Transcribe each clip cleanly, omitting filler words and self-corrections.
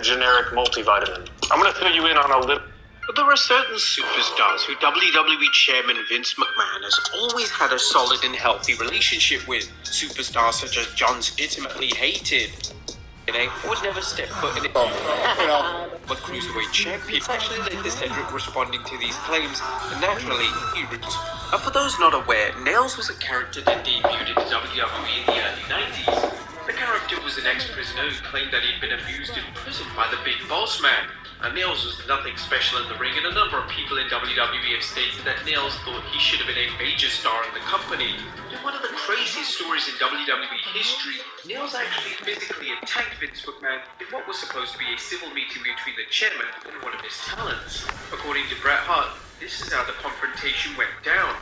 generic multivitamin. I'm going to fill you in on a little. But there are certain superstars who WWE Chairman Vince McMahon has always had a solid and healthy relationship with. Superstars such as John's intimately hated. Would never step foot in it. But Cruiserweight Champion actually led to Cedric responding to these claims, and naturally, he roots. And for those not aware, Nails was a character that debuted in WWE in the early 90s. The character was an ex-prisoner who claimed that he'd been abused in prison by the Big Boss Man. And Nails was nothing special in the ring, and a number of people in WWE have stated that Nails thought he should have been a major star in the company. In one of the craziest stories in WWE history, Nails actually physically attacked Vince McMahon in what was supposed to be a civil meeting between the chairman and one of his talents. According to Bret Hart, this is how the confrontation went down.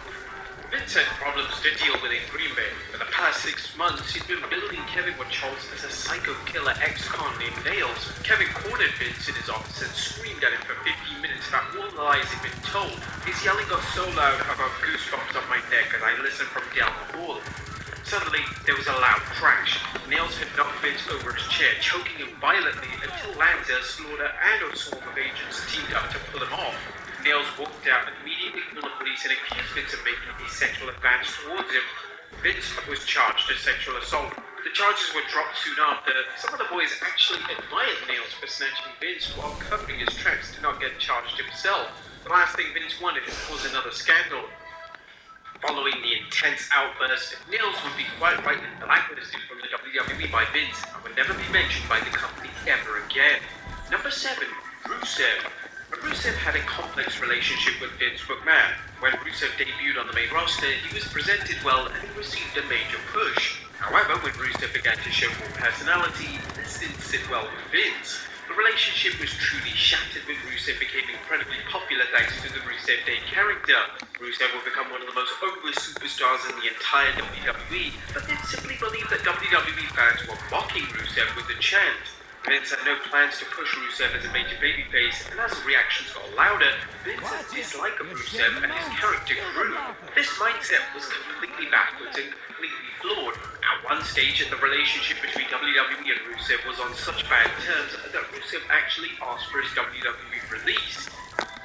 Vince had problems to deal with in Green Bay. For the past 6 months, he'd been building Kevin Charles as a psycho killer ex-con named Nails. Kevin cornered Vince in his office and screamed at him for 15 minutes about all the lies he'd been told. His yelling got so loud I got goosebumps on my neck as I listened from down the hall. Suddenly, there was a loud crash. Nails had knocked Vince over his chair, choking him violently until Lanza, Slaughter, and a swarm of agents teamed up to pull him off. Nails walked out and immediately called the police and accused Vince of making a sexual advance towards him. Vince was charged as sexual assault. The charges were dropped soon after. Some of the boys actually admired Nails for snatching Vince while covering his tracks to not get charged himself. The last thing Vince wanted was another scandal. Following the intense outburst, Nails would be quite rightly blacklisted from the WWE by Vince and would never be mentioned by the company ever again. Number 7. Rusev. Rusev had a complex relationship with Vince McMahon. When Rusev debuted on the main roster, he was presented well and he received a major push. However, when Rusev began to show more personality, this didn't sit well with Vince. The relationship was truly shattered when Rusev became incredibly popular thanks to the Rusev Day character. Rusev would become one of the most over superstars in the entire WWE, but Vince simply believed that WWE fans were mocking Rusev with the chant. Vince had no plans to push Rusev as a major babyface, and as the reactions got louder, Vince's dislike of Rusev and his character grew. This mindset was completely backwards and completely flawed. At one stage, the relationship between WWE and Rusev was on such bad terms that Rusev actually asked for his WWE release.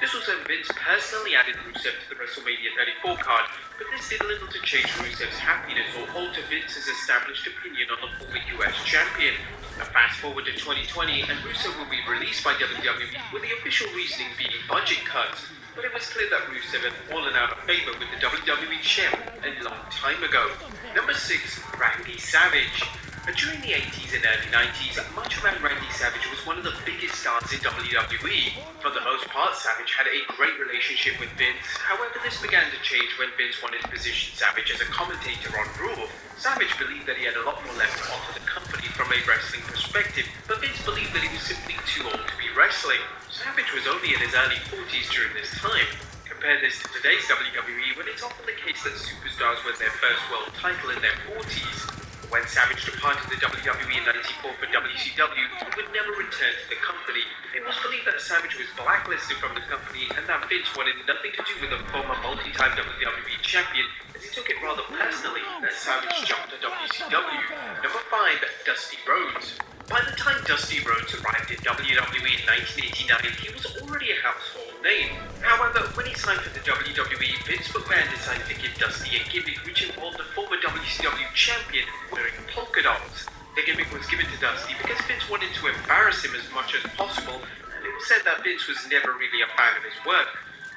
This was when Vince personally added Rusev to the WrestleMania 34 card, but this did little to change Rusev's happiness or alter Vince's established opinion on the former US champion. Now fast forward to 2020, and Rusev will be released by WWE with the official reasoning being budget cuts. But it was clear that Rusev had fallen out of favor with the WWE champ a long time ago. Number 6. Randy Savage. During the 80s and early 90s, Macho Man Randy Savage was one of the biggest stars in WWE. For the most part, Savage had a great relationship with Vince. However, this began to change when Vince wanted to position Savage as a commentator on Raw. Savage believed that he had a lot more left to offer the company from a wrestling perspective, but Vince believed that he was simply too old to be wrestling. Savage was only in his early 40s during this time. Compare this to today's WWE, when it's often the case that superstars win their first world title in their 40s. When Savage departed the WWE in 94 for WCW, he would never return to the company. It was believed that Savage was blacklisted from the company and that Vince wanted nothing to do with the former multi-time WWE champion, as he took it rather personally that Savage jumped to WCW. Number 5. Dusty Rhodes. By the time Dusty Rhodes arrived in WWE in 1989, he was already a household name. However, when he signed for the WWE, Vince McMahon decided to give Dusty a gimmick which involved the former WCW champion wearing polka dots. The gimmick was given to Dusty because Vince wanted to embarrass him as much as possible, and it was said that Vince was never really a fan of his work.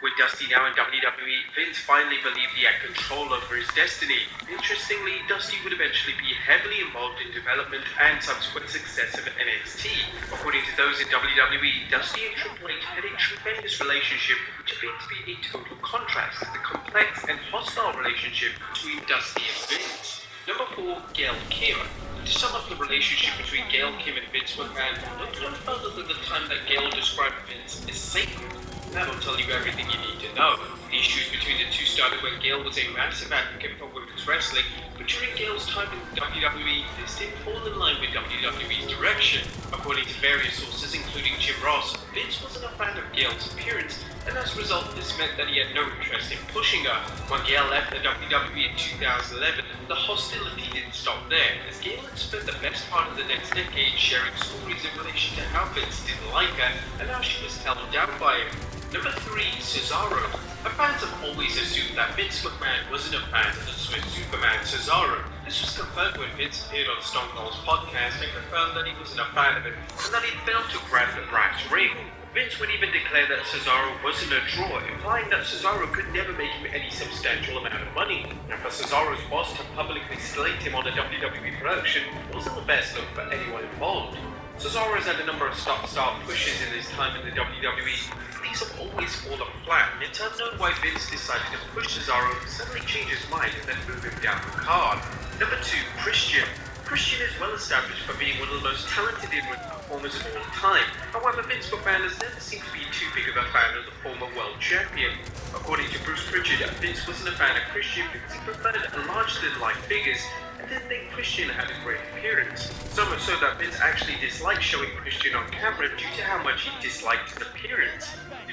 With Dusty now in WWE, Vince finally believed he had control over his destiny. Interestingly, Dusty would eventually be heavily involved in development and subsequent success of NXT. According to those in WWE, Dusty and Triple H had a tremendous relationship, which appeared to be a total contrast to the complex and hostile relationship between Dusty and Vince. Number 4. Gail Kim. To sum up the relationship between Gail Kim and Vince McMahon, look no further than the time that Gail described Vince as Satan. That'll tell you everything you need to know. The issues between the two started when Gail was a massive advocate for women's wrestling, but During Gale's time in WWE, this didn't fall in line with WWE's direction. According to various sources, including Jim Ross, Vince wasn't a fan of Gale's appearance, and as a result, this meant that he had no interest in pushing her. When Gale left the WWE in 2011, the hostility didn't stop there, as Gale had spent the best part of the next decade sharing stories in relation to how Vince didn't like her and how she was held down by him. Number 3, Cesaro. Our fans have always assumed that Vince McMahon wasn't a fan of the Swiss Superman Cesaro. This was confirmed when Vince appeared on Stone Cold's podcast and confirmed that he wasn't a fan of him and that he failed to grab the brass ring. Vince would even declare that Cesaro wasn't a draw, implying that Cesaro could never make him any substantial amount of money. And for Cesaro's boss to publicly slate him on a WWE production wasn't the best look for anyone involved. Cesaro has had a number of stop-start pushes in his time in the WWE. These have always fallen flat, and it's unknown why Vince decided to push Cesaro and suddenly change his mind and then move him down the card. Number 2, Christian. Christian is well established for being one of the most talented in-ring performers of all time. However, Vince McMahon has never seemed to be too big of a fan of the former world champion. According to Bruce Pritchard, Vince wasn't a fan of Christian because he preferred larger-than-life figures and didn't think Christian had a great appearance. So much so that Vince actually disliked showing Christian on camera due to how much he disliked his appearance.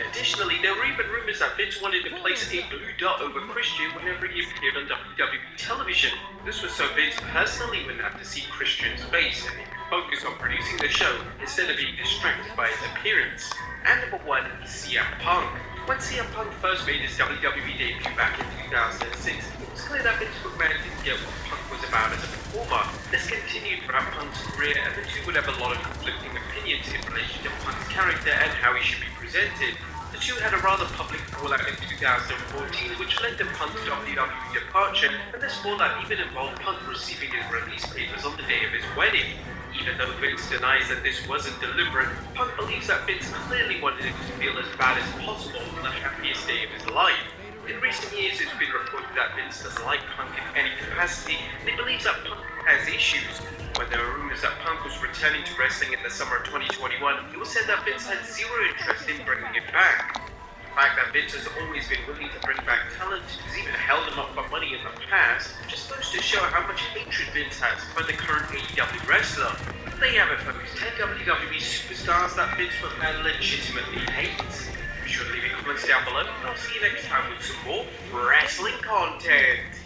Additionally, there were even rumors that Vince wanted to place a blue dot over Christian whenever he appeared on WWE television. This was so Vince personally wouldn't have to see Christian's face and he could focus on producing the show instead of being distracted by his appearance. And number 1 is CM Punk. When CM Punk first made his WWE debut back in 2006, it was clear that Vince McMahon didn't get what Punk was about as a performer. This continued throughout Punk's career, and the two would have a lot of conflicting opinions in relation to Punk's character and how he should be presented. The two had a rather public fallout in 2014, which led to Punk's WWE departure, and this fallout even involved Punk receiving his release papers on the day of his wedding. Even though Vince denies that this wasn't deliberate, Punk believes that Vince clearly wanted him to feel as bad as possible on the happiest day of his life. In recent years, it's been reported that Vince doesn't like Punk in any capacity, and he believes that Punk has issues. When there were rumors that Punk was returning to wrestling in the summer of 2021, it was said that Vince had zero interest in bringing him back. The fact that Vince has always been willing to bring back talent, has even held him up for money in the past, just goes to show how much hatred Vince has for the current AEW wrestler. There you have it, folks, 10 WWE superstars that Vince McMahon legitimately hates. Be sure to leave your comments down below, and I'll see you next time with some more wrestling content.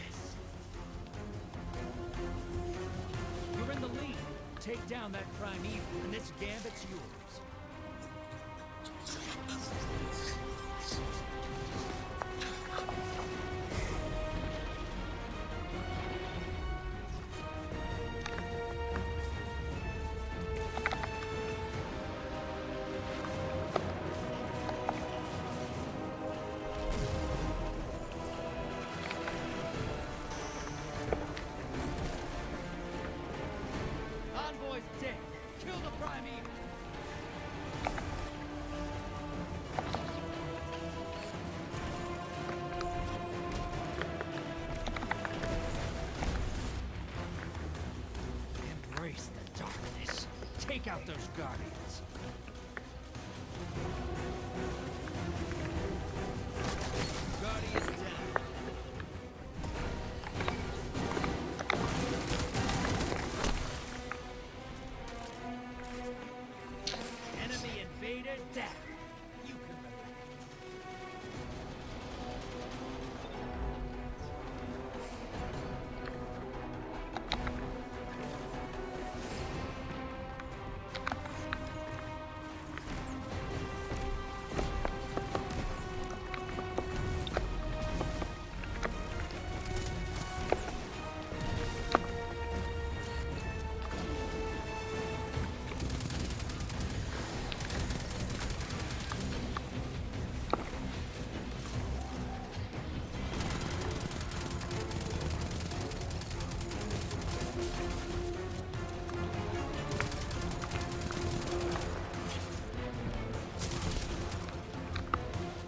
You're in the lead. Take down that primeval, and this Gambit's yours. Envoy's dead. Kill the primeval. Embrace the darkness. Take out those guardians. Guardians down. Enemy invader down. You can relax.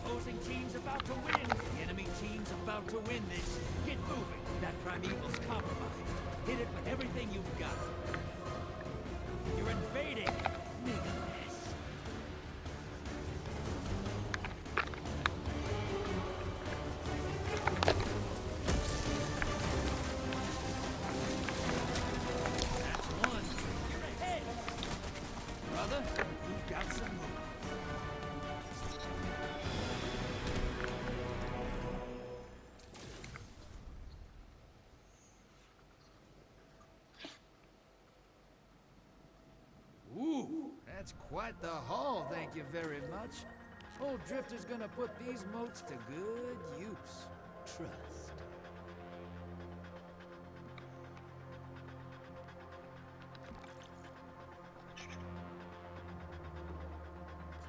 Opposing team's about to win. The enemy team's about to win this. Get moving. That primeval's compromised. Hit it with everything you've got. You're invading. Make a mess. It's quite the haul, thank you very much. Old Drifter's gonna put these moats to good use. Trust.